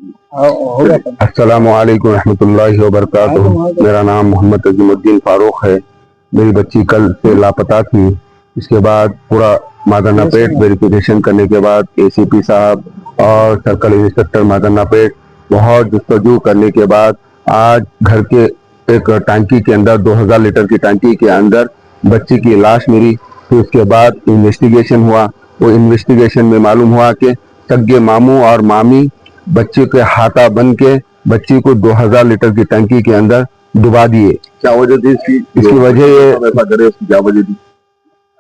अस्सलामु अलैकुम रहमतुल्लाहि व बरकातुहू। मेरा नाम मोहम्मद अजीमुद्दीन फारूक है। मेरी बच्ची कल से लापता थी। इसके बाद पूरा मादाना पेट वेरिफिकेशन करने के बाद एसीपी साहब और सर्कल इंस्पेक्टर मादाना पेट बहुत जस्तजू करने के बाद आज घर के एक टंकी के अंदर 2000 लीटर की टंकी के अंदर बच्ची की लाश मिली। फिर उसके बाद इन्वेस्टिगेशन हुआ। वो इन्वेस्टिगेशन में मालूम हुआ कि सगे मामू और मामी बच्चे के हाथा बन के बच्ची को 2000 लीटर की टंकी के अंदर डुबा दिए। क्या वजह थी इसकी वजह ये उसकी क्या वजह थी?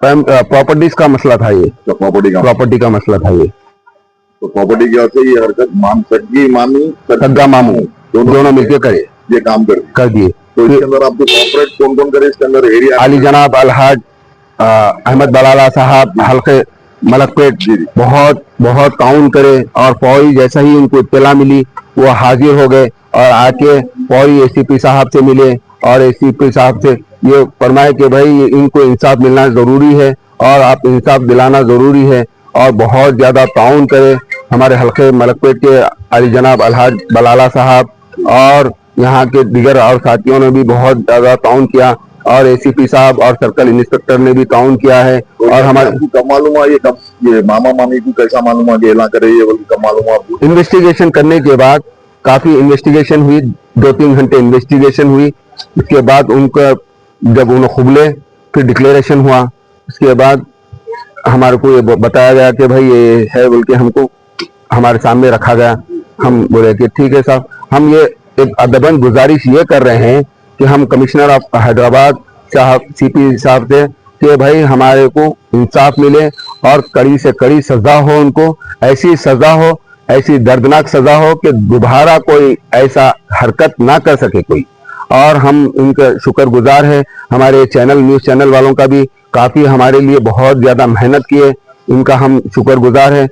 प्रॉपर्टीज का मसला था। ये तो प्रॉपर्टी का मसला था। ये तो प्रॉपर्टी की वजह से ये हरकत सगी मामी सग्गा मामू दोनों मिलकर करे, ये काम कर दिए। तो इसके अंदर आपको कॉर्पोरेट कौन कौन करे इसके अंदर? एरिया अली जनाब अलहाज अहमद बलाला साहब हल्के मलकपेट बहुत बहुत ताउन करे और फौरी जैसा ही उनको इत्तला मिली वो हाजिर हो गए और आके फौरी एसीपी साहब से मिले और एसीपी साहब से ये फरमाए कि भाई इनको इंसाफ मिलना जरूरी है और आप इंसाफ दिलाना जरूरी है और बहुत ज्यादा ताउन करे। हमारे हल्के मलकपेट के अली जनाब अलहाज बलाला साहब और यहाँ के दिगर और साथियों ने भी बहुत ज्यादा ताउन किया और एसीपी साहब और सर्कल इंस्पेक्टर ने भी ताउन किया है। और हमारे कब मालूम हुआ ये मामा मामी को कैसा मालूम हुआ कि कर रही है? बल्कि कब मालूम हुआ? इन्वेस्टिगेशन करने के बाद काफी इन्वेस्टिगेशन हुई, 2-3 घंटे इन्वेस्टिगेशन हुई। उसके बाद उनका जब उन्हें खुबले फिर डिक्लेरेशन हुआ। उसके बाद हमारे को ये बताया गया कि भाई ये है बोल के हमको हमारे सामने रखा गया। हम बोले कि ठीक है साहब, हम ये एक अदबन गुजारिश ये कर रहे हैं कि हम कमिश्नर ऑफ हैदराबाद साहब सीपी साहब से कि भाई हमारे को इंसाफ मिले और कड़ी से कड़ी सजा हो, उनको ऐसी सजा हो, ऐसी दर्दनाक सजा हो कि दोबारा कोई ऐसा हरकत ना कर सके कोई। और हम इनका शुक्रगुजार है। हमारे न्यूज़ चैनल वालों का भी काफी हमारे लिए बहुत ज्यादा मेहनत किए, इनका हम शुक्रगुजार है।